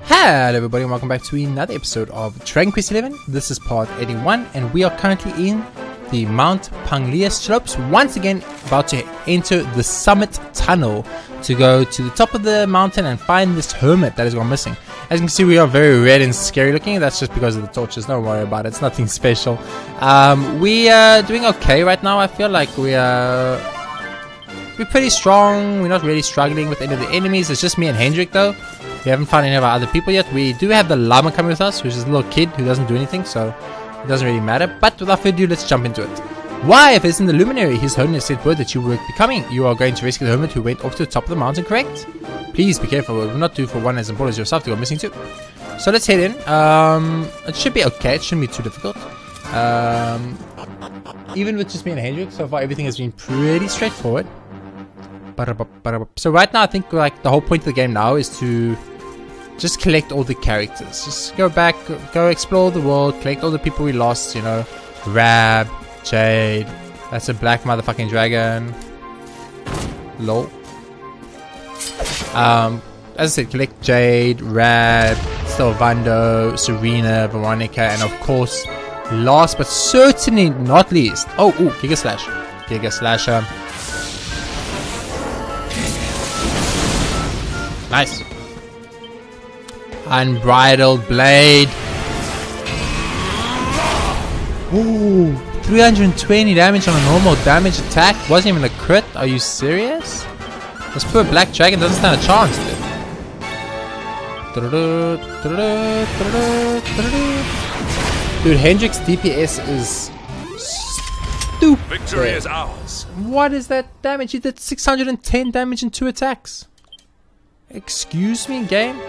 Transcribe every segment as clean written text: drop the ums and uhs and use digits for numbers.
Hello everybody and welcome back to another episode of Dragon Quest XI. This is part 81 and we are currently in the Mount Panglia slopes. Once again about to enter the summit tunnel to go to the top of the mountain and find this hermit that is gone missing. As you can see, we are very red and scary looking. That's just because of the torches. Don't worry about it. It's nothing special. We are doing okay right now. I feel like we're pretty strong. We're not really struggling with any of the enemies. It's just me and Hendrik though. We haven't found any of our other people yet. We do have the llama coming with us, which is a little kid who doesn't do anything, so it doesn't really matter. But without further ado, let's jump into it. Why, if it's in the luminary, His Holiness sent word that you will be coming. You are going to rescue the hermit who went off to the top of the mountain, correct? Please be careful. It will not do for one as important as yourself to go missing too. So let's head in. It should be okay. It shouldn't be too difficult. Even with just me and Hendrik, so far everything has been pretty straightforward. So right now, I think like the whole point of the game now is to just collect all the characters. Just go back, go explore the world, collect all the people we lost, you know. Rab, Jade, that's a black motherfucking dragon. Lol. As I said, collect Jade, Rab, Sylvando, Serena, Veronica, and of course, last but certainly not least, Giga Slash. Giga Slasher. Nice. Unbridled Blade. Ooh, 320 damage on a normal damage attack. Wasn't even a crit. Are you serious? This poor black dragon doesn't stand a chance, dude. Hendrik's DPS is stupid. Victory is ours. What is that damage? He did 610 damage in 2 attacks. Excuse me, game?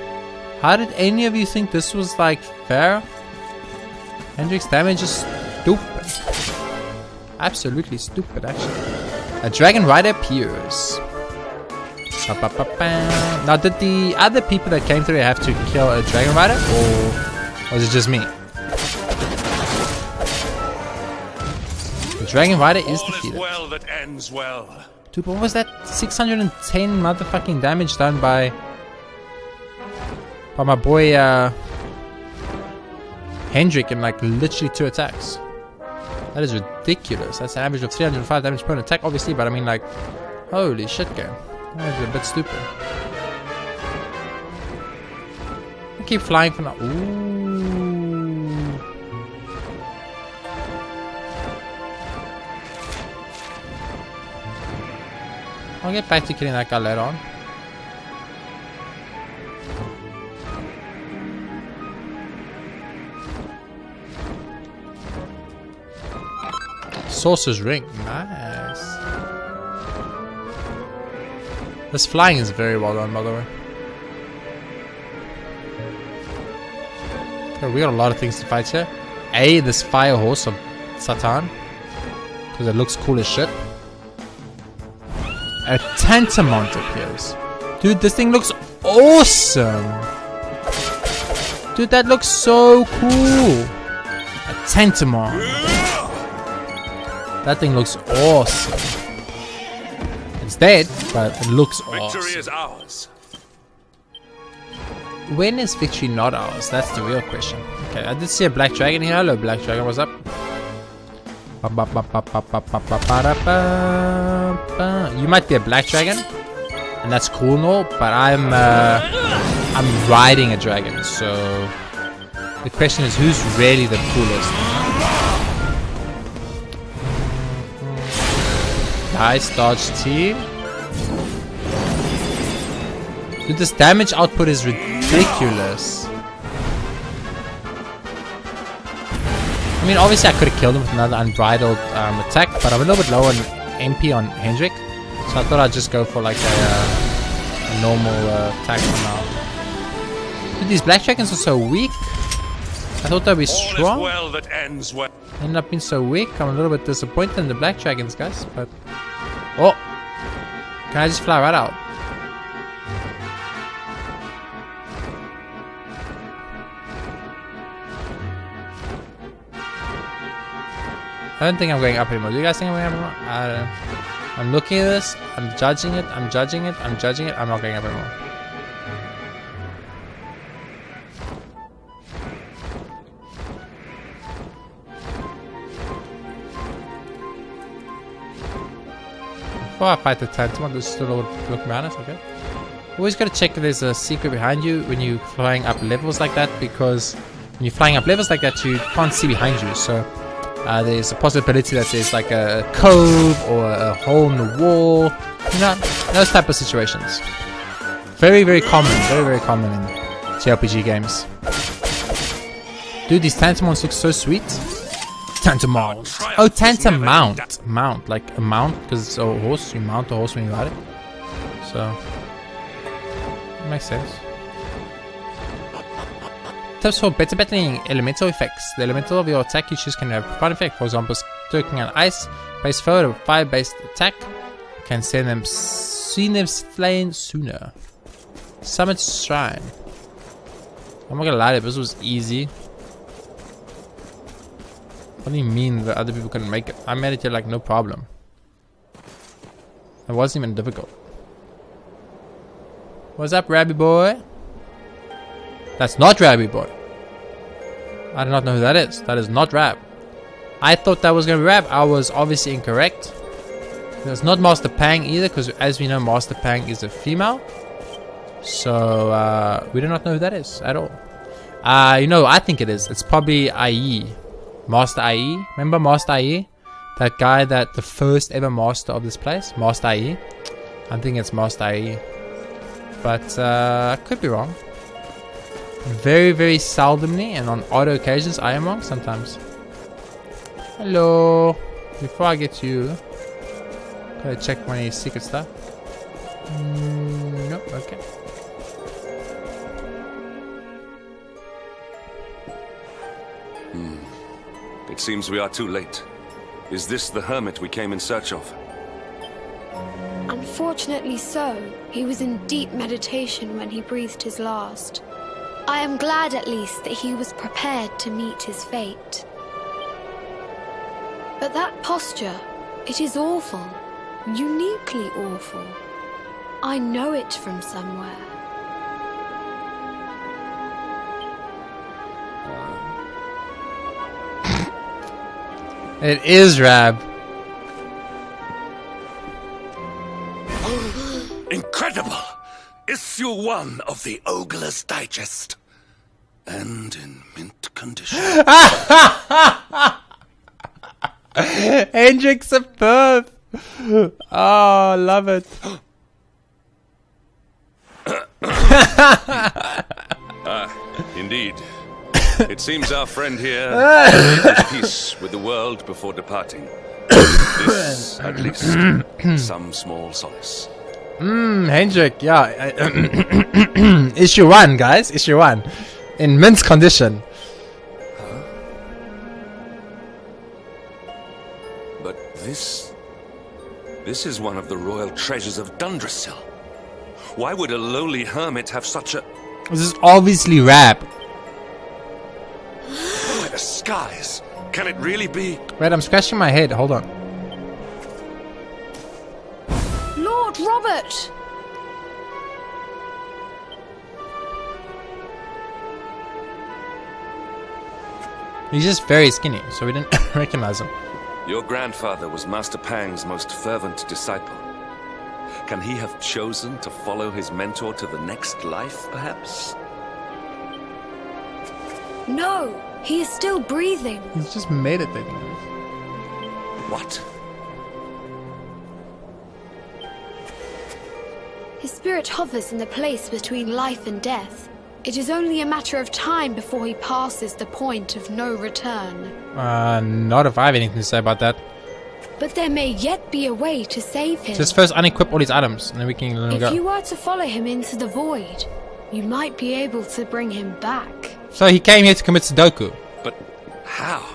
How did any of you think this was like fair? Hendrik's damage is stupid. Absolutely stupid, actually. A dragon rider appears. Now, did the other people that came through have to kill a dragon rider, or was it just me? The dragon rider is defeated. Well that ends well. Dude, what was that? 610 motherfucking damage done by my boy Hendrik in like literally 2 attacks. That is ridiculous. That's an average of 305 damage per attack, obviously, but I mean, like, holy shit, game. That is a bit stupid. I keep flying for now. Ooh. I'll get back to killing that guy later on. Sorcerer's Ring, nice. This flying is very well done, by the way. Okay, we got a lot of things to fight here. This fire horse of Satan, because it looks cool as shit. A Tantamont appears. Dude, this thing looks awesome. Dude, that looks so cool. A Tantamont. That thing looks awesome. It's dead, but it looks awesome. Victory is ours. When is victory not ours? That's the real question. Okay, I did see a black dragon here. Hello, black dragon. What's up? You might be a black dragon, and that's cool and all, but I'm riding a dragon, so the question is, who's really the coolest? Nice dodge team. Dude, this damage output is ridiculous. I mean, obviously I could have killed him with another unbridled attack, but I'm a little bit low on MP on Hendrik, so I thought I'd just go for like a normal attack for now. Dude, these black dragons are so weak. I thought they'd be strong. Well that ends well. Ended up being so weak. I'm a little bit disappointed in the black dragons, guys, but... Oh! Can I just fly right out? I don't think I'm going up anymore. Do you guys think I'm going up anymore? I don't know. I'm looking at this. I'm judging it. I'm judging it. I'm judging it. I'm not going up anymore. Before I fight the Tantamon, this is still look madness, okay? Always gotta check if there's a secret behind you when you're flying up levels like that, because when you're flying up levels like that, you can't see behind you. So there's a possibility that there's like a cove or a hole in the wall. You know, those type of situations. Very, very common. Very, very common in JRPG games. Dude, these Tantamons look so sweet. Tantamount. Oh, Tantamount. Mount. Like a mount, because it's a horse. You mount a horse when you ride it. So, it makes sense. Tips for better battling elemental effects. The elemental of your attack you choose can have a profound effect. For example, stoking an ice-based foe with a fire-based attack can send them slain sooner. Summit Shrine. I'm not gonna lie, this was easy. What do you mean that other people couldn't make it? I made it here like no problem. It wasn't even difficult. What's up, Rabby Boy? That's not Rabby Boy. I do not know who that is. That is not Rab. I thought that was gonna be Rab. I was obviously incorrect. It's not Master Pang either, because as we know, Master Pang is a female. So we do not know who that is at all. You know, I think it is. It's probably IE. Master IE. Remember Master IE? That guy that the first ever master of this place? Master IE. I think it's Master IE. But I could be wrong. Very, very seldomly and on odd occasions I am wrong sometimes. Hello. Before I get to you, gotta check my secret stuff. Nope, okay. It seems we are too late. Is this the hermit we came in search of? Unfortunately so. He was in deep meditation when he breathed his last. I am glad at least that he was prepared to meet his fate. But that posture, it is awful. Uniquely awful. I know it from somewhere. It is Rab. Incredible! Issue 1 of the Ogler's Digest. And in mint condition. Hendrix superb. Oh, love it. Indeed. It seems our friend here made his peace with the world before departing. This, at least, some small solace. Hendrik, yeah. Issue 1, guys. Issue 1. In mint condition. But this is one of the royal treasures of Dundrasil. Why would a lowly hermit have such a... This is obviously Rab. By the skies! Can it really be? Wait, I'm scratching my head. Hold on. Lord Robert! He's just very skinny, so we didn't recognize him. Your grandfather was Master Pang's most fervent disciple. Can he have chosen to follow his mentor to the next life, perhaps? No, he is still breathing. He's just meditating. What? His spirit hovers in the place between life and death. It is only a matter of time before he passes the point of no return. Not if I have anything to say about that. But there may yet be a way to save him. Just first unequip all these items, and then we can let him go. If you were to follow him into the void, you might be able to bring him back. So he came here to commit Sudoku. But how?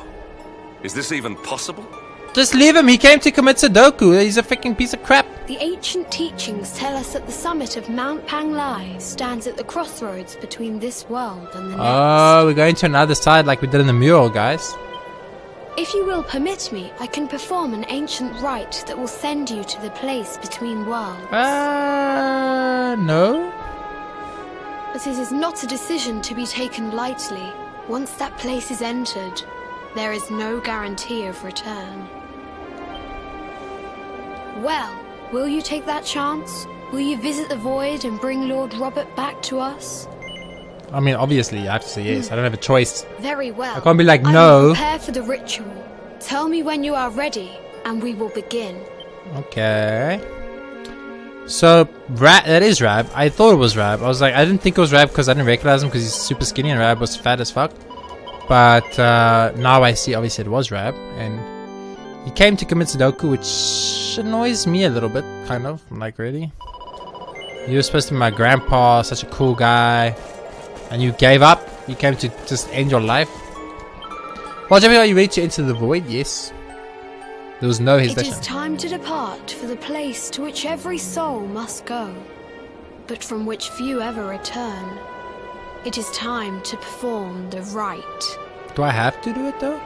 Is this even possible? Just leave him, he came to commit Sudoku. He's a freaking piece of crap. The ancient teachings tell us that the summit of Mount Panglai stands at the crossroads between this world and the next. Oh, we're going to another side like we did in the mural, guys. If you will permit me, I can perform an ancient rite that will send you to the place between worlds. No. But it is not a decision to be taken lightly. Once that place is entered, there is no guarantee of return. Well, Will you take that chance? Will you visit the void and bring Lord Robert back to us? I mean, obviously, I have to say yes. I don't have a choice. Very well. I can't be like, I no. will prepare for the ritual. Tell me when you are ready, and we will begin. Okay. So, that is Rab. I thought it was Rab. I was like, I didn't think it was Rab because I didn't recognize him because he's super skinny and Rab was fat as fuck. But now I see, obviously, it was Rab. And he came to commit Sudoku, which annoys me a little bit, kind of. I'm like, really? You were supposed to be my grandpa, such a cool guy. And you gave up? You came to just end your life? Well, Jimmy, are you ready to enter the void? Yes. There was no hesitation. It is time to depart for the place to which every soul must go, but from which few ever return. It is time to perform the rite. Do I have to do it though?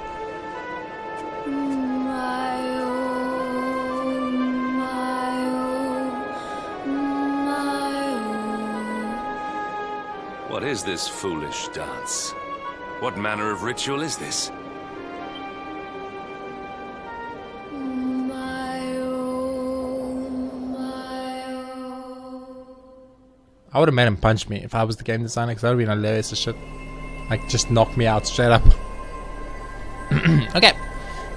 What is this foolish dance? What manner of ritual is this? I would have made him punch me if I was the game designer, because that would have been hilarious as shit. Like, just knock me out straight up. Okay,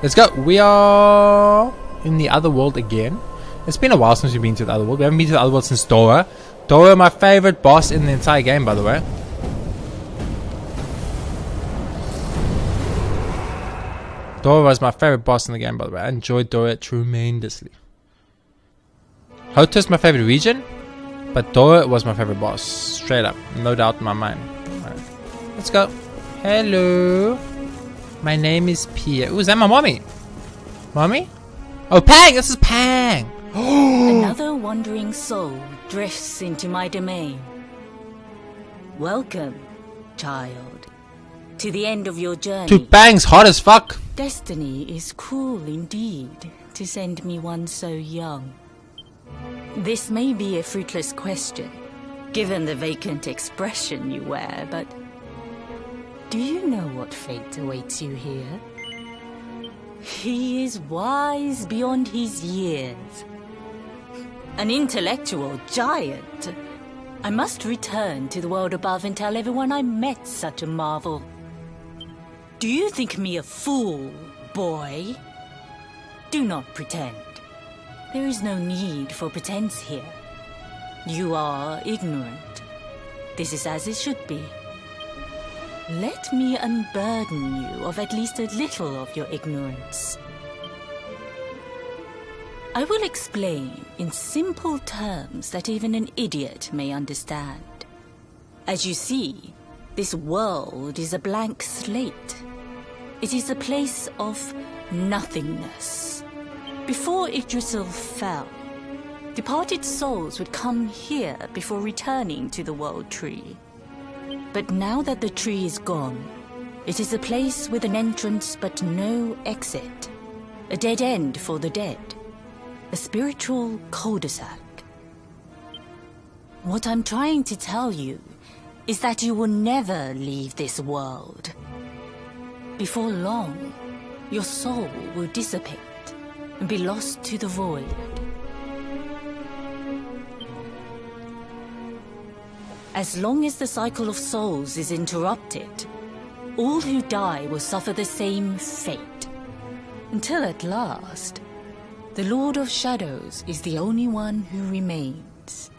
let's go. We are in the other world again. It's been a while since we've been to the other world. We haven't been to the other world since Dora. Dora, my favorite boss in the entire game, by the way. Dora was my favorite boss in the game, by the way. I enjoyed Dora tremendously. Hoto's my favorite region, but Dora was my favorite boss. Straight up. No doubt in my mind. Alright. Let's go. Hello. My name is Pia. Ooh, is that my mommy? Mommy? Oh, Pang! This is Pang! Another wandering soul drifts into my domain. Welcome, child, to the end of your journey. Dude, Pang's hot as fuck. Destiny is cruel indeed to send me one so young. This may be a fruitless question, given the vacant expression you wear, but do you know what fate awaits you here? He is wise beyond his years. An intellectual giant. I must return to the world above and tell everyone I met such a marvel. Do you think me a fool, boy? Do not pretend. There is no need for pretense here. You are ignorant. This is as it should be. Let me unburden you of at least a little of your ignorance. I will explain in simple terms that even an idiot may understand. As you see, this world is a blank slate. It is a place of nothingness. Before Yggdrasil fell, departed souls would come here before returning to the World Tree. But now that the tree is gone, it is a place with an entrance but no exit. A dead end for the dead. A spiritual cul-de-sac. What I'm trying to tell you is that you will never leave this world. Before long, your soul will dissipate and be lost to the void. As long as the cycle of souls is interrupted, all who die will suffer the same fate. Until at last, the Lord of Shadows is the only one who remains.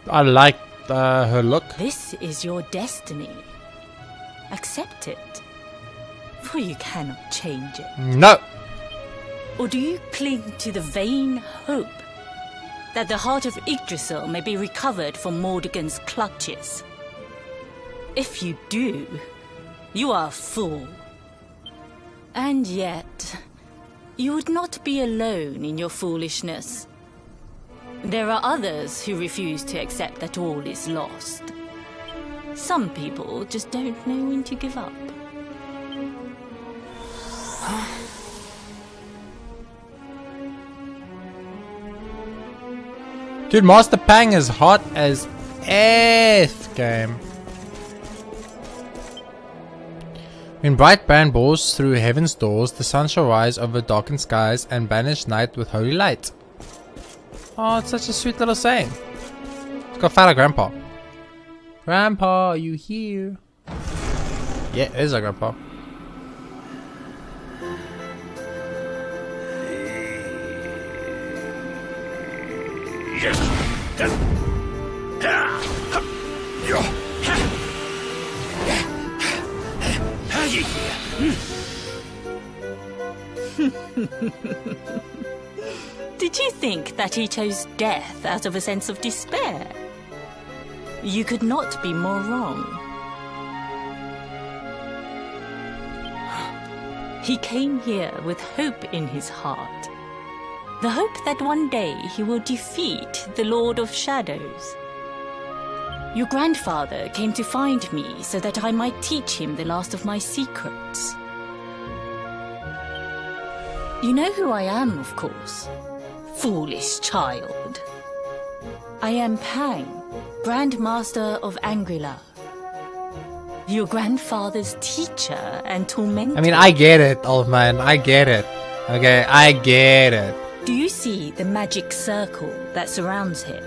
I like her look. This is your destiny. Accept it, for you cannot change it. No. Or do you cling to the vain hope that the heart of Yggdrasil may be recovered from Mordegon's clutches? If you do, you are a fool. And yet, you would not be alone in your foolishness. There are others who refuse to accept that all is lost. Some people just don't know when to give up. Dude, Master Pang is hot as F game. When bright band bores through heaven's doors, the sun shall rise over darkened skies and banish night with holy light. Oh, it's such a sweet little saying. Let's go find our grandpa. Grandpa, are you here? Yeah, it is our grandpa. Did you think that he chose death out of a sense of despair? You could not be more wrong. He came here with hope in his heart. The hope that one day he will defeat the Lord of Shadows. Your grandfather came to find me so that I might teach him the last of my secrets. You know who I am, of course. Foolish child. I am Pang, Grand Master of Angrila. Your grandfather's teacher and tormentor. I mean, I get it, old man. I get it. Okay, I get it. Do you see the magic circle that surrounds him?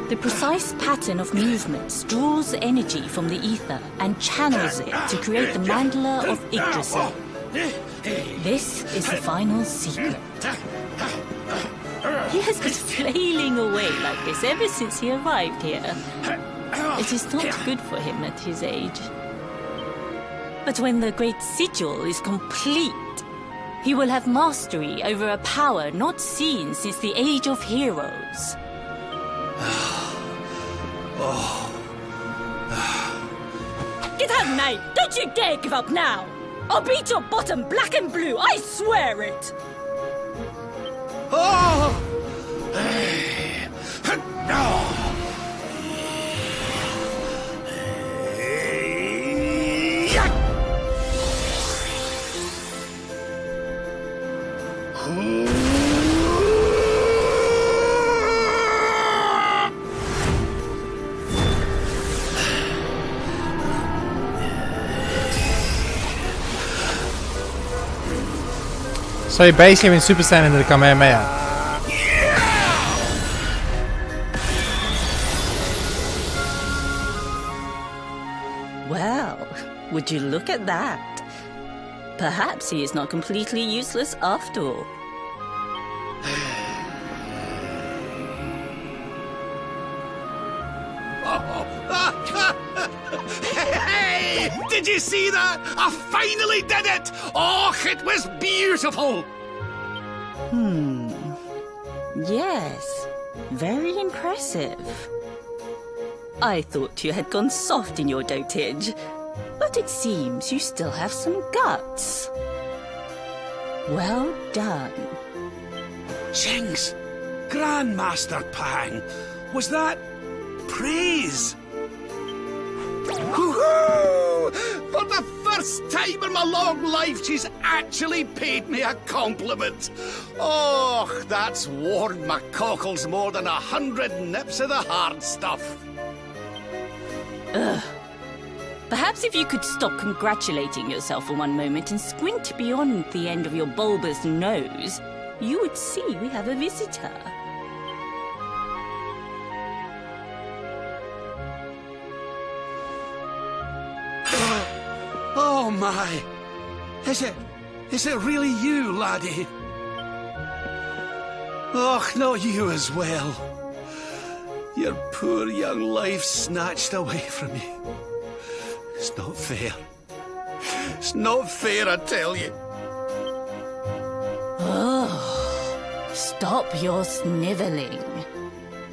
The precise pattern of movements draws energy from the ether and channels it to create the mandala of Yggdrasil. This is the final secret. He has been flailing away like this ever since he arrived here. It is not good for him at his age. But when the great sigil is complete, he will have mastery over a power not seen since the Age of Heroes. Get out, knight! Don't you dare give up now! I'll beat your bottom black and blue, I swear it! So he basically went Super Saiyan into the Kamehameha. Well, would you look at that? Perhaps he is not completely useless after all. Hey! Did you see that? I finally did it! Oh, it was beautiful! Yes, very impressive. I thought you had gone soft in your dotage, but it seems you still have some guts. Well done. Jinx! Grandmaster Pang! Was that praise? Woohoo! For the first time in my long life, she's actually paid me a compliment. Oh, that's warmed my cockles more than 100 nips of the hard stuff. Perhaps if you could stop congratulating yourself for one moment and squint beyond the end of your bulbous nose, you would see we have a visitor. Oh my! Is it really you, laddie? Oh, not you as well. Your poor young life snatched away from you. It's not fair. It's not fair, I tell you. Oh, stop your sniveling.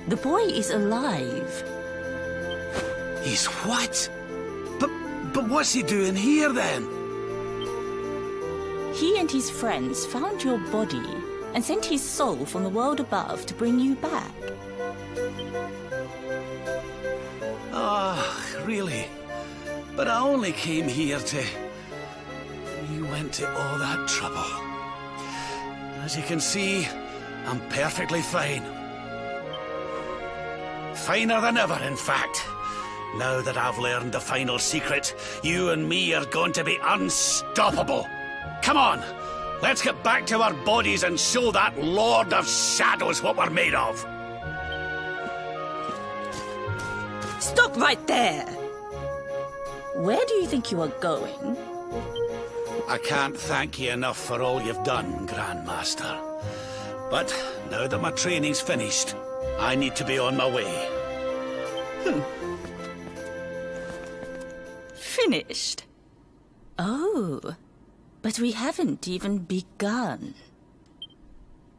The boy is alive. He's what? But what's he doing here then? He and his friends found your body and sent his soul from the world above to bring you back. Ah, really? But I only came here to... You went to all that trouble. As you can see, I'm perfectly fine. Finer than ever, in fact. Now that I've learned the final secret, you and me are going to be unstoppable. Come on, let's get back to our bodies and show that Lord of Shadows what we're made of. Stop right there! Where do you think you are going? I can't thank you enough for all you've done, Grandmaster. But now that my training's finished, I need to be on my way. Finished? Oh, but we haven't even begun.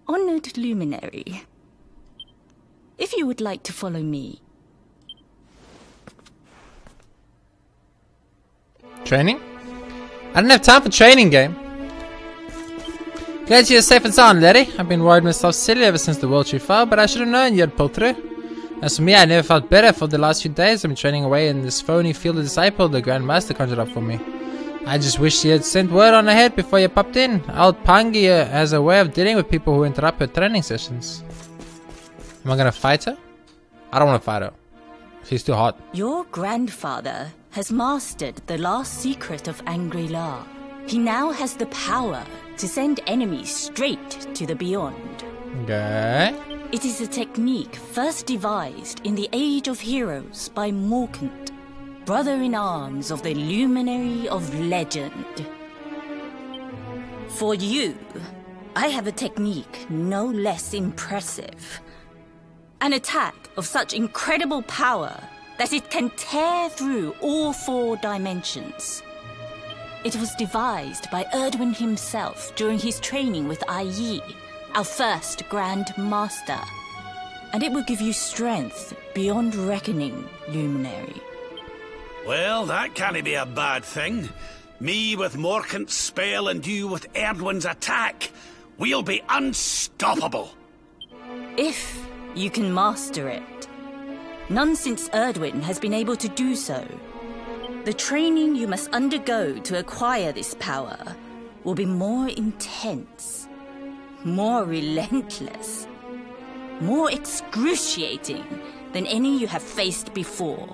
Honored Luminary, if you would like to follow me. Training? I don't have time for training, game. Glad you're safe and sound, Letty. I've been worried myself silly ever since the World Tree fell, but I should have known you'd pull through. As for me, I never felt better for the last few days. I've been training away in this phony field of disciple the Grand Master conjured up for me. I just wish she had sent word on ahead before you popped in. Old Pangi has a way of dealing with people who interrupt her training sessions. Am I gonna fight her? I don't want to fight her. She's too hot. Your grandfather has mastered the last secret of Angri-La. He now has the power to send enemies straight to the beyond. Okay. It is a technique first devised in the Age of Heroes by Morkant, brother-in-arms of the Luminary of Legend. For you, I have a technique no less impressive. An attack of such incredible power that it can tear through all 4 dimensions. It was devised by Erdwin himself during his training with Yi, our first Grand Master. And it will give you strength beyond reckoning, Luminary. Well, that can't be a bad thing. Me with Morkant's spell and you with Erdwin's attack. We'll be unstoppable. If you can master it. None since Erdwin has been able to do so. The training you must undergo to acquire this power will be more intense, more relentless, more excruciating than any you have faced before.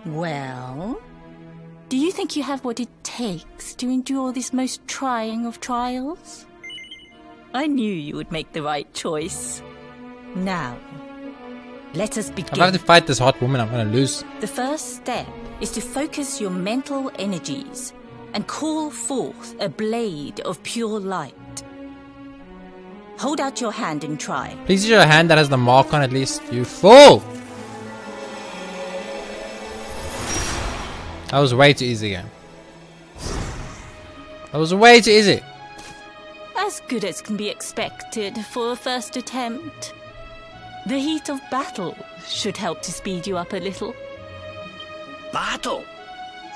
Well, do you think you have what it takes to endure this most trying of trials? I knew you would make the right choice. Now, let us begin. If I have to fight this hot woman, I'm gonna lose. The first step is to focus your mental energies and call forth a blade of pure light. Hold out your hand and try. Please use your hand that has the mark on at least, you fool! That was way too easy again. That was way too easy. As good as can be expected for a first attempt. The heat of battle should help to speed you up a little. Battle?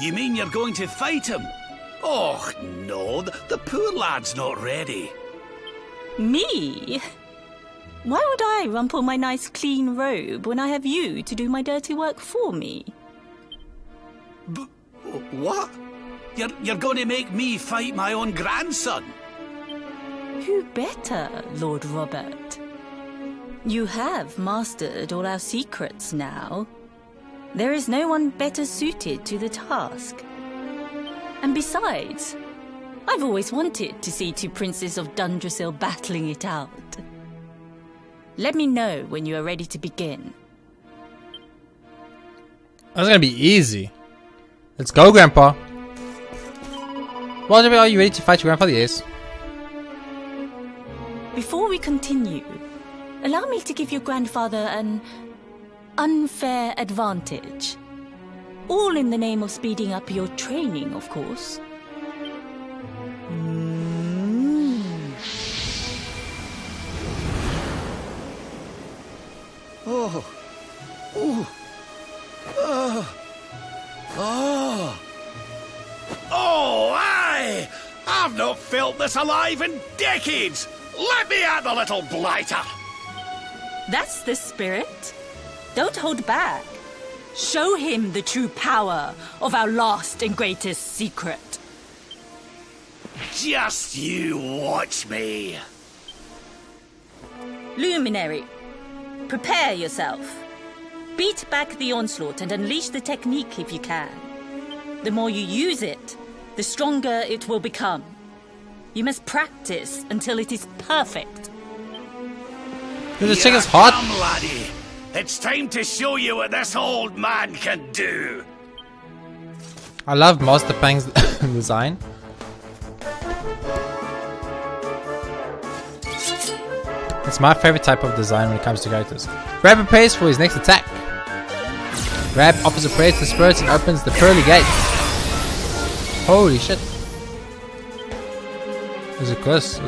You mean you're going to fight him? Oh, no, the poor lad's not ready. Me? Why would I rumple my nice clean robe when I have you to do my dirty work for me? What? You're going to make me fight my own grandson? Who better, Lord Robert? You have mastered all our secrets now. There is no one better suited to the task. And besides, I've always wanted to see 2 princes of Dundrasil battling it out. Let me know when you are ready to begin. That's gonna be easy. Let's go, Grandpa. Well, are you ready to fight your grandfather? Yes. Before we continue, allow me to give your grandfather an unfair advantage. All in the name of speeding up your training, of course. Oh. Oh. Oh. Oh, aye! I've not felt this alive in decades! Let me at the little blighter! That's the spirit. Don't hold back. Show him the true power of our last and greatest secret. Just you watch me. Luminary, prepare yourself. Beat back the onslaught and unleash the technique if you can. The more you use it, the stronger it will become. You must practice until it is perfect. Dude, this chick is hot. Come, laddie. It's time to show you what this old man can do. I love Master Pang's design. It's my favorite type of design when it comes to characters. Rab prepares for his next attack. Rab offers a prayer to the spirits and opens the pearly gate. Holy shit. There's a curse.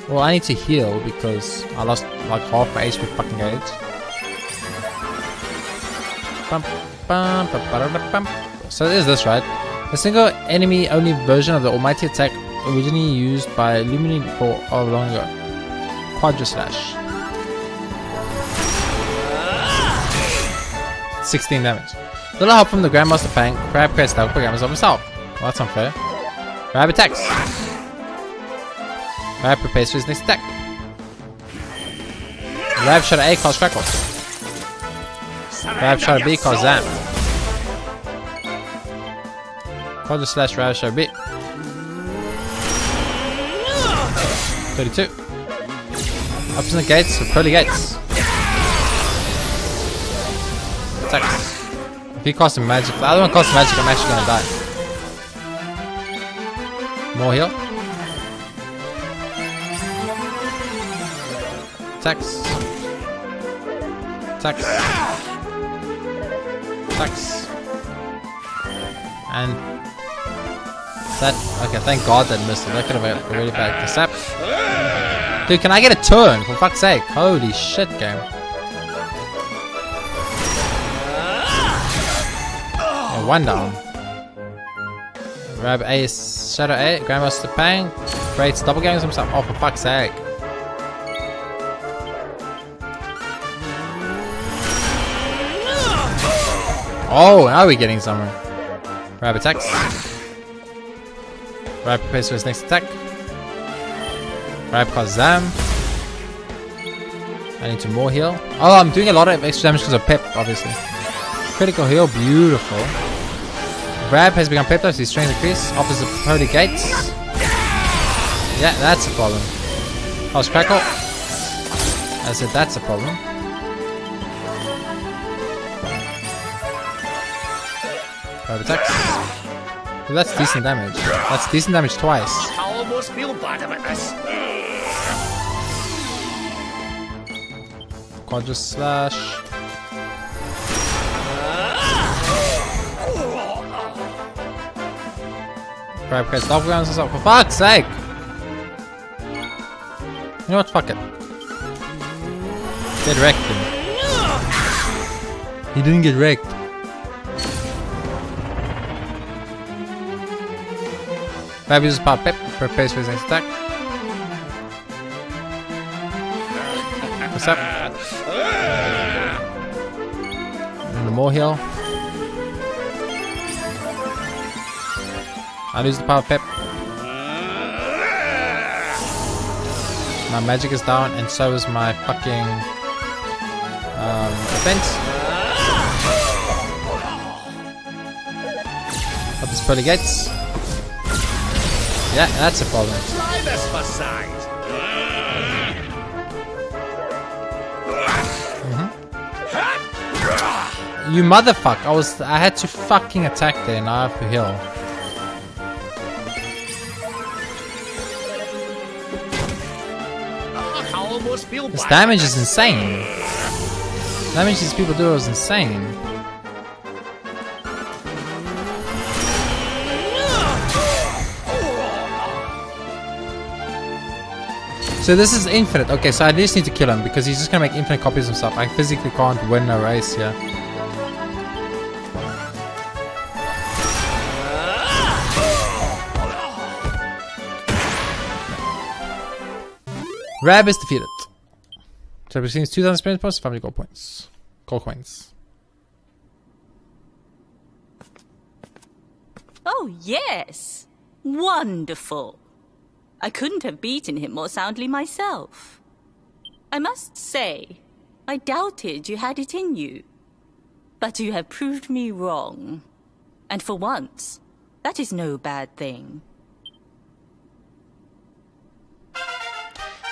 Well, I need to heal because I lost like half my HP fucking gauge. So it is this, right? A single enemy only version of the almighty attack originally used by Lumini for a long ago. Quadra Slash. 16 damage. Little help from the Grandmaster Pang. Crab creates health programs of himself. Well, that's unfair. Crab attacks. Crab prepares for his next attack. Crab shot A calls Crackle. Crab shot B calls Zam. Quadra Slash Crab shot B. 32. Opens the gates with pearly gates. Attacks. If he casts a magic, if the other one casts magic, I'm actually gonna die. More heal. Attacks. Attacks. Attacks. And that, okay, thank God that missed it. That could have been a really bad intercept. Dude, can I get a turn? For fuck's sake. Holy shit, game. Yeah, one down. Grab A, Shadow A, Grandmaster Pang. Creates double games himself. Oh, for fuck's sake. Oh, now we're getting somewhere. Grab attacks. Grab prepares for his next attack. Grab causes Zam. I need to more heal. Oh, I'm doing a lot of extra damage because of Pep, obviously. Critical heal, beautiful. Grab has become Pep, so his strength increase. Offers the pearly gates. Yeah, that's a problem. House Crackle. I said that's a problem. Grab attacks. Dude, that's decent damage. That's decent damage twice. I almost feel bad about this. Quadra Slash. Grab creates double grounds and stuff. For fuck's sake! You know what? Fuck it. Get wrecked. Then. He didn't get wrecked. Grab uses power Pep. Prepares for his next attack. What's up? And the more heal. I lose the power Pep. My magic is down, and so is my fucking defense. Up his pearly gates. Yeah, that's a problem. Try this for size. You motherfucker! I had to fucking attack there, now I have to heal. I almost feel This bad. damage is insane. The damage these people do is insane. So this is infinite. Okay, so I just need to kill him because he's just gonna make infinite copies of himself. I physically can't win a race here. Rab is defeated. So receives 2,000 experience points, 500 gold points. Gold coins. Oh, yes. Wonderful. I couldn't have beaten him more soundly myself. I must say, I doubted you had it in you. But you have proved me wrong. And for once, that is no bad thing.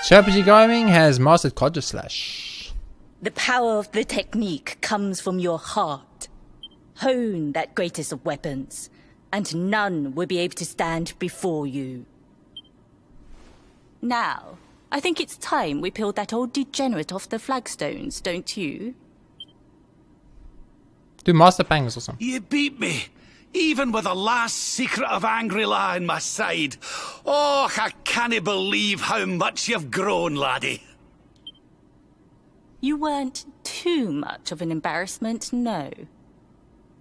JRPGaming has mastered Codger Slash. The power of the technique comes from your heart. Hone that greatest of weapons, and none will be able to stand before you. Now, I think it's time we peeled that old degenerate off the flagstones, don't you? Do Master Pang is awesome. You beat me, even with the last secret of Angri-La in my side. Oh, I can't believe how much you've grown, laddie. You weren't too much of an embarrassment, no.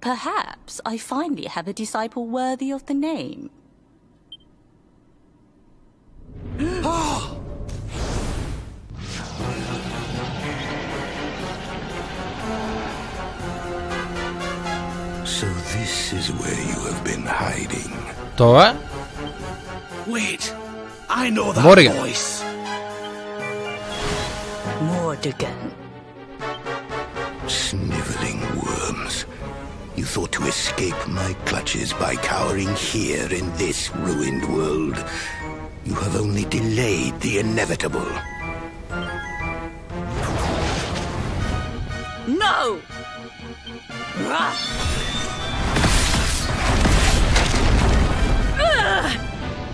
Perhaps I finally have a disciple worthy of the name. So this is where you have been hiding. Dora? Wait, I know that Morrigan. voice. Mordigan. Sniveling worms. You thought to escape my clutches by cowering here in this ruined world. You have only delayed the inevitable. No!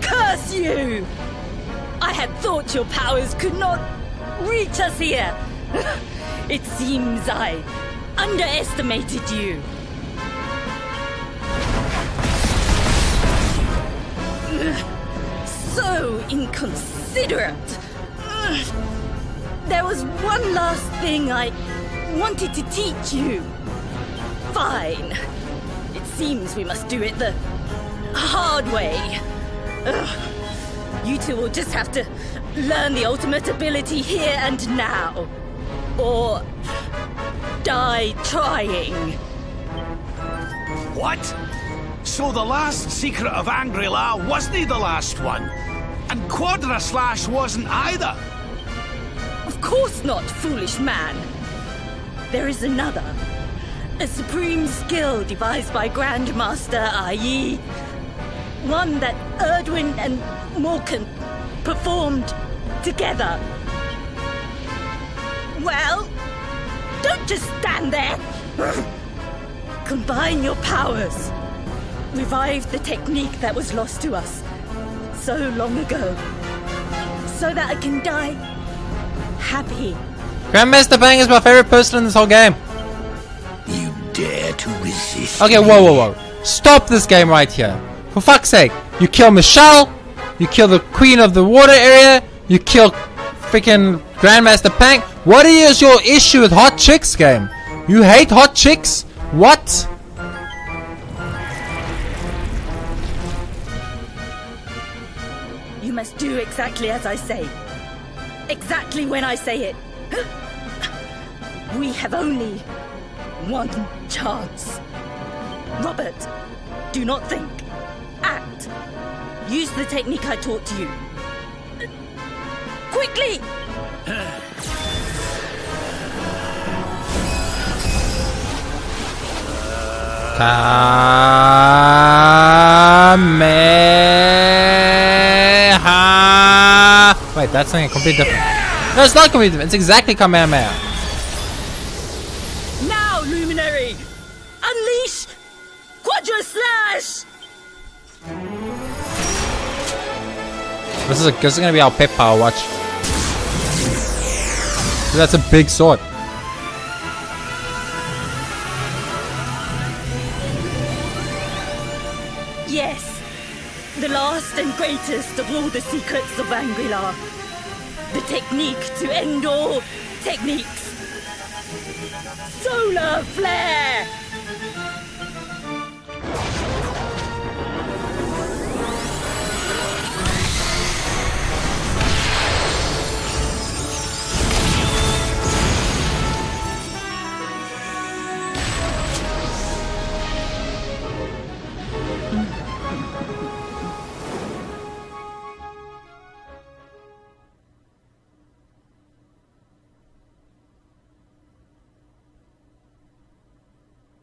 Curse you! I had thought your powers could not reach us here. It seems I underestimated you. So inconsiderate. There was one last thing I wanted to teach you. Fine. It seems we must do it the hard way. You two will just have to learn the ultimate ability here and now. Or die trying. What? So the last secret of Angri-La wasn't the last one? And Quadra Slash wasn't either? Of course not, foolish man. There is another. A supreme skill devised by Grandmaster, i.e. one that Erdwin and Morkan performed together. Well, don't just stand there. Combine your powers. Revive the technique that was lost to us so long ago. So that I can die happy. Grandmaster Pang is my favorite person in this whole game. You dare to resist Okay, me? whoa. Stop this game right here. For fuck's sake. You kill Michelle. You kill the queen of the water area. You kill freaking Grandmaster Pang. What is your issue with hot chicks game? You hate hot chicks? What? You must do exactly as I say. Exactly when I say it. We have only one chance. Robert, do not think. Act. Use the technique I taught to you. Quickly! Kamehameha. Wait, that's something completely different. No, it's not completely different. It's exactly Kamehameha. Now, Luminary! Unleash Quadra Slash! This is gonna be our pep power. Watch. That's a big sword. Yes, the last and greatest of all the secrets of Angri-La. The technique to end all techniques. Solar Flare!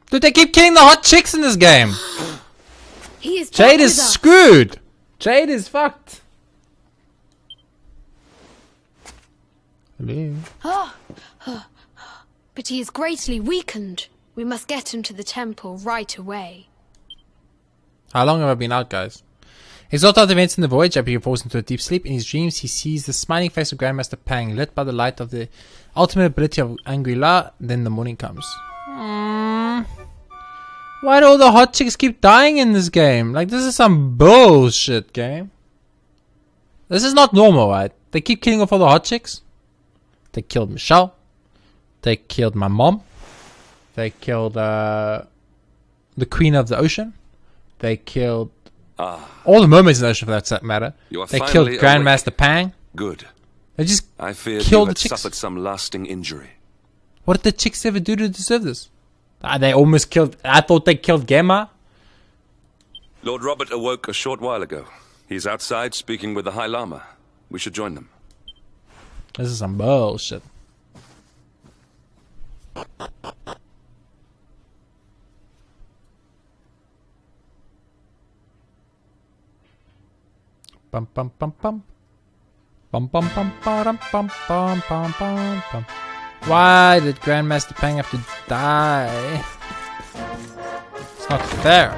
Dude, they keep killing the hot chicks in this game. He is Jade back is with us. screwed. Jade is fucked. Hello. But he is greatly weakened. We must get him to the temple right away. How long have I been out, guys? He's not out events in the voyage, JRPG falls into a deep sleep. In his dreams, he sees the smiling face of Grandmaster Pang, lit by the light of the ultimate ability of Angri-La. Then the morning comes. Why do all the hot chicks keep dying in this game? Like, this is some bullshit game. This is not normal, right? They keep killing off all the hot chicks. They killed Michelle. They killed my mom. They killed the Queen of the Ocean. They killed all the mermaids in the ocean, for that matter. They killed Grandmaster Pang. Good. They just I feared killed you the had chicks. suffered some lasting injury. What did the chicks ever do to deserve this? They almost killed... I thought they killed Gemma. Lord Robert awoke a short while ago. He's outside speaking with the High Lama. We should join them. This is some bullshit. Bum bum bum bum. Bum bum bum bum bum bum bum bum bum. Why did Grandmaster Pang have to die? It's not fair.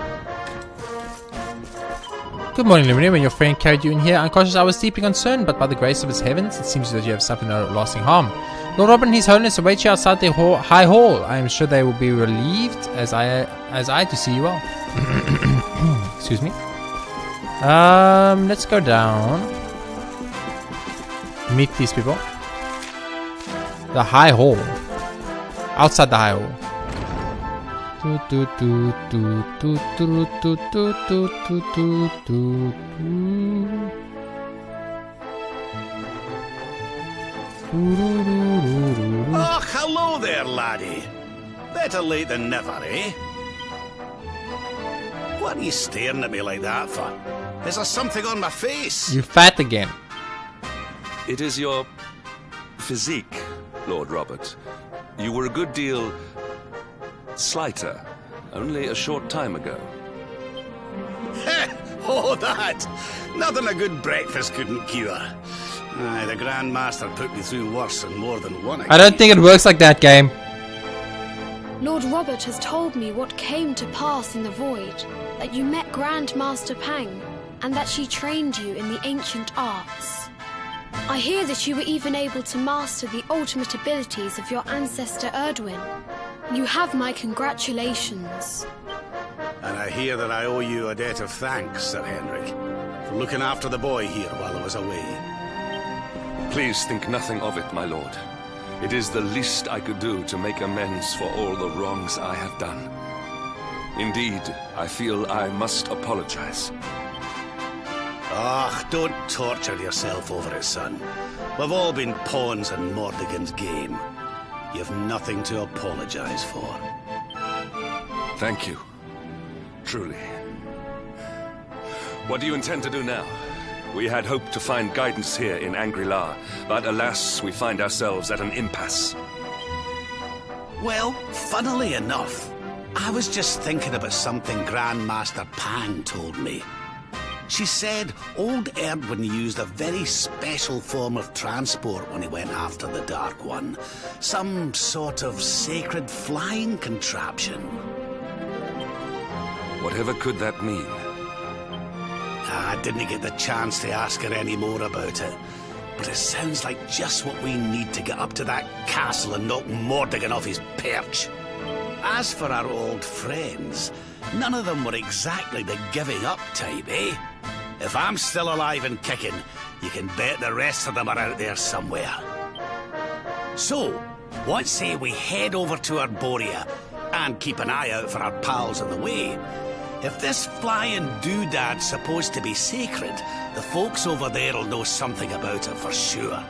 Good morning, Luminary. When your friend carried you in here unconscious, I was deeply concerned, but by the grace of his heavens, it seems that you have suffered no lasting harm. Lord Robert and His Holiness await you outside the High Hall. I am sure they will be relieved as I to see you well. Excuse me. Let's go down. Meet these people. The High Hall. Outside the High Hall. Oh, hello there, laddie. Better late than never, eh? What are you staring at me like that for? Is there something on my face? You fat again. It is your physique, Lord Robert. You were a good deal slighter only a short time ago. Oh, that! Nothing a good breakfast couldn't cure. Aye, the Grand Master put me through worse on more than one occasion. I don't think it works like that, game. Lord Robert has told me what came to pass in the void, that you met Grandmaster Pang, and that she trained you in the ancient arts. I hear that you were even able to master the ultimate abilities of your ancestor Erdwin. You have my congratulations. And I hear that I owe you a debt of thanks, Sir Henrik, for looking after the boy here while I was away. Please think nothing of it, my lord. It is the least I could do to make amends for all the wrongs I have done. Indeed, I feel I must apologize. Ah, don't torture yourself over it, son. We've all been pawns in Mordigan's game. You've nothing to apologize for. Thank you. Truly. What do you intend to do now? We had hoped to find guidance here in Angri-La, but alas, we find ourselves at an impasse. Well, funnily enough, I was just thinking about something Grandmaster Pang told me. She said old Erdwin used a very special form of transport when he went after the Dark One. Some sort of sacred flying contraption. Whatever could that mean? I didn't get the chance to ask her any more about it. But it sounds like just what we need to get up to that castle and knock Mordigan off his perch. As for our old friends, none of them were exactly the giving up type, eh? If I'm still alive and kicking, you can bet the rest of them are out there somewhere. So, what say we head over to Arborea and keep an eye out for our pals on the way? If this flying doodad's supposed to be sacred, the folks over there will know something about it for sure.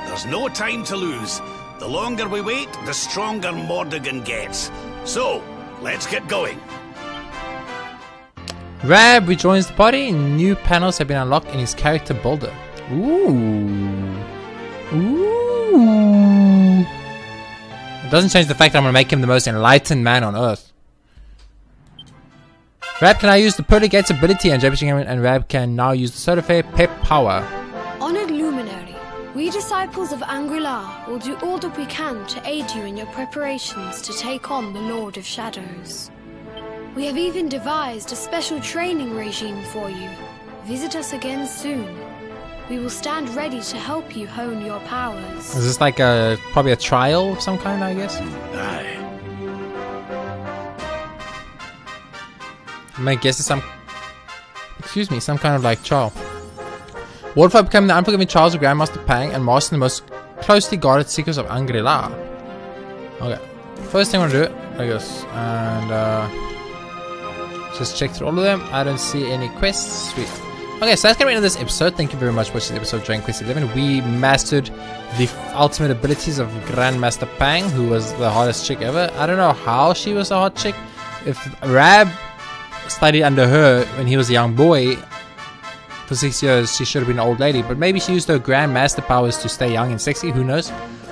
There's no time to lose. The longer we wait, the stronger Mordigan gets. So, let's get going. Rab rejoins the party. New panels have been unlocked in his character builder. Ooh. Ooh. doesn't change the fact that I'm gonna make him the most enlightened man on earth. Rab can now use the Pearly Gates ability, and JRPGaming and Rab can now use the Soda Fair Pep Power. Honored Luminary, we disciples of Angri-La will do all that we can to aid you in your preparations to take on the Lord of Shadows. We have even devised a special training regime for you. Visit us again soon. We will stand ready to help you hone your powers. Is this like probably a trial of some kind, I guess? Aye. I guess it's some kind of like trial. What if I become the unforgiving Charles of Grandmaster Pang and master the most closely guarded secrets of Angri-La? Okay, first thing I want to do, I guess, and just check through all of them. I don't see any quests. Sweet. Okay, so that's gonna be the end of this episode. Thank you very much for watching the episode of Dragon Quest XI. We mastered the ultimate abilities of Grandmaster Pang, who was the hottest chick ever. I don't know how she was a hot chick. If Rab studied under her when he was a young boy for 6 years, she should have been an old lady, but maybe she used her grandmaster powers to stay young and sexy. Who knows?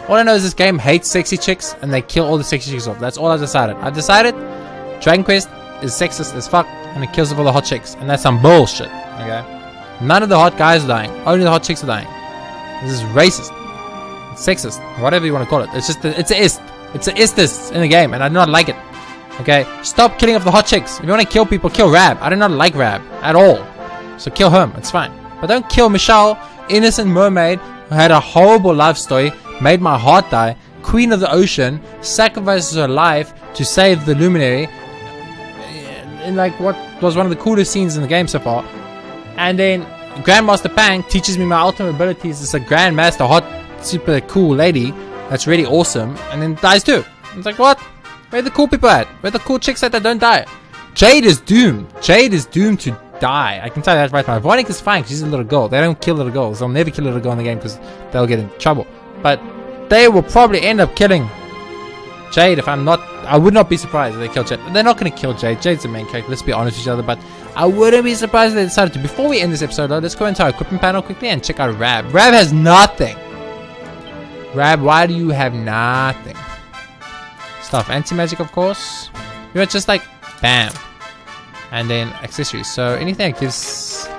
All I know is this game hates sexy chicks and they kill all the sexy chicks off. That's all I decided. I decided Dragon Quest is sexist as fuck and it kills off all the hot chicks, and that's some bullshit. Okay, none of the hot guys are dying, only the hot chicks are dying. This is racist, it's sexist, whatever you want to call it. It's just it's a istist in the game, and I do not like it. Okay, stop killing off the hot chicks. If you want to kill people, kill Rab. I do not like Rab at all. So kill him, it's fine. But don't kill Michelle, innocent mermaid who had a horrible love story, made my heart die, queen of the ocean, sacrifices her life to save the Luminary, in like what was one of the coolest scenes in the game so far. And then Grandmaster Pang teaches me my ultimate abilities. It's a Grandmaster, hot, super cool lady that's really awesome, and then dies too. It's like, what? Where are the cool people at? Where are the cool chicks at that don't die? Jade is doomed. Jade is doomed to die. I can tell you that right now. Voynich is fine because she's a little girl. They don't kill little girls. They'll never kill a little girl in the game because they'll get in trouble. But they will probably end up killing Jade. I would not be surprised if they kill Jade. They're not going to kill Jade. Jade's the main character. Let's be honest with each other. But I wouldn't be surprised if they decided to. Before we end this episode, though, let's go into our equipment panel quickly and check out Rab. Rab has nothing. Rab, why do you have nothing? Stuff. Anti-magic, of course. You know, just like, bam. And then accessories. So anything that gives,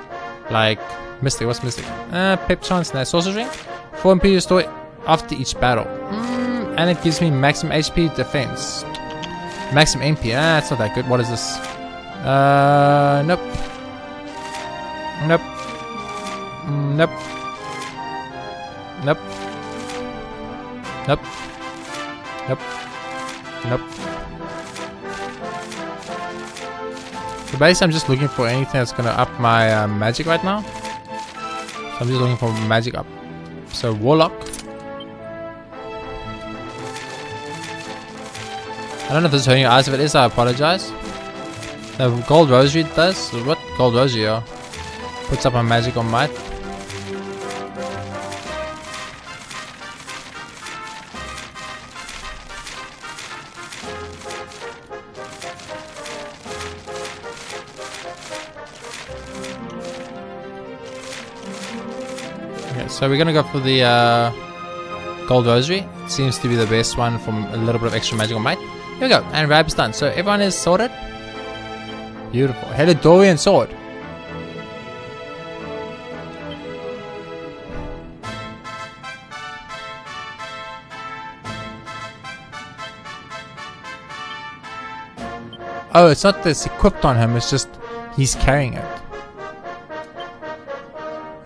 like, mystic. What's mystic? Pep chance and that sorcery ring. 4 MP restore after each battle. And it gives me maximum HP defense. Maximum MP. That's not that good. What is this? Nope. Nope. Nope. Nope. Nope. Nope. Nope. So basically I'm just looking for anything that's gonna up my magic right now. So I'm just looking for magic up. So Warlock. I don't know if this is hurting your eyes. If it is, I apologize. The Gold Rosary does. What Gold Rosary are? Puts up my magic on might. Okay, so we're gonna go for the Gold Rosary. It seems to be the best one from a little bit of extra magic on might. Here we go, and Rab is done. So everyone is sorted. Beautiful. Helidorian sword. Oh, it's not this equipped on him, it's just he's carrying it.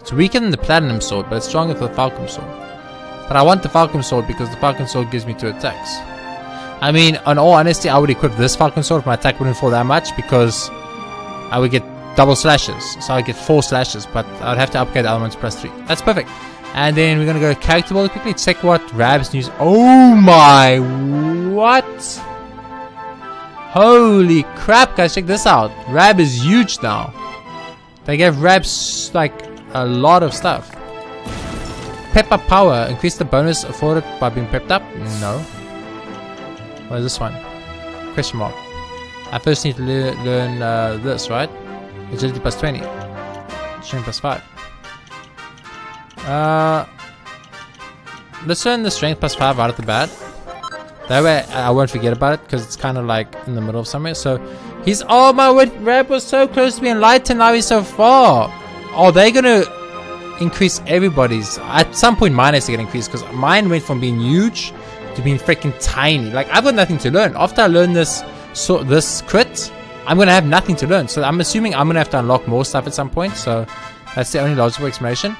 It's weaker than the Platinum Sword, but it's stronger than the Falcon Sword. But I want the Falcon Sword because the Falcon Sword gives me 2 attacks. I mean, in all honesty, I would equip this Falcon Sword if my attack wouldn't fall that much, because I would get double slashes. So I'd get 4 slashes, but I'd have to upgrade the elements plus 3. That's perfect. And then we're going to go character builder quickly, check what Rab's news. Oh my, what? Holy crap, guys, check this out. Rab is huge now. They gave Rab like a lot of stuff. Pep up power, increase the bonus afforded by being pepped up? No. What is this one? Question mark. I first need to learn this, right? Agility plus 20. Strength plus 5. Let's learn the strength plus 5 right at the bat. That way I won't forget about it, because it's kind of like in the middle of somewhere. So he's, oh my word, Rab was so close to being enlightened, now he's so far. Are they gonna increase everybody's? At some point mine has to get increased, because mine went from being huge to being freaking tiny. Like, I've got nothing to learn. After I learn this crit, I'm gonna have nothing to learn. So I'm assuming I'm gonna have to unlock more stuff at some point. So that's the only logical explanation.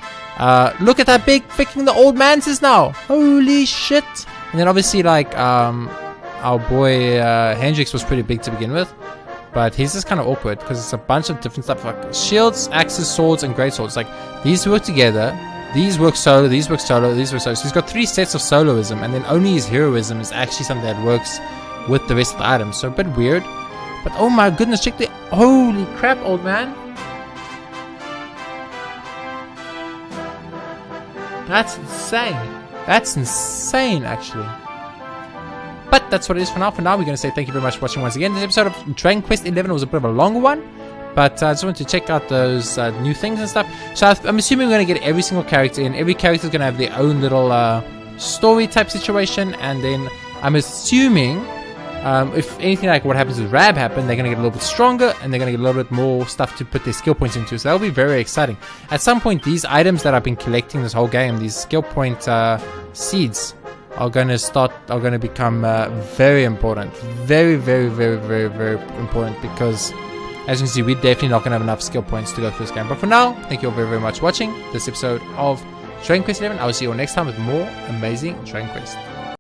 Look at that big freaking, the old man's is now. Holy shit. And then obviously, like, our boy Hendrix was pretty big to begin with, but he's just kind of awkward because it's a bunch of different stuff, like shields, axes, swords, and great swords. Like, these work together, these work solo, these work solo, these work solo. So he's got 3 sets of soloism, and then only his heroism is actually something that works with the rest of the items. So a bit weird, but oh my goodness, check the, holy crap, old man. That's insane. That's insane, actually. But that's what it is for now. For now, we're going to say thank you very much for watching once again. This episode of Dragon Quest XI was a bit of a longer one, but I just wanted to check out those new things and stuff. So I'm assuming we're going to get every single character in. Every character is going to have their own little story type situation, and then I'm assuming if anything like what happens with Rab happened, they're going to get a little bit stronger, and they're going to get a little bit more stuff to put their skill points into. So that'll be very exciting. At some point, these items that I've been collecting this whole game, these skill point seeds, are going to become very important. Very, very, very, very, very important, because as you can see, we're definitely not going to have enough skill points to go through this game. But for now, thank you all very, very much for watching this episode of Dragon Quest XI. I will see you all next time with more amazing Dragon Quest.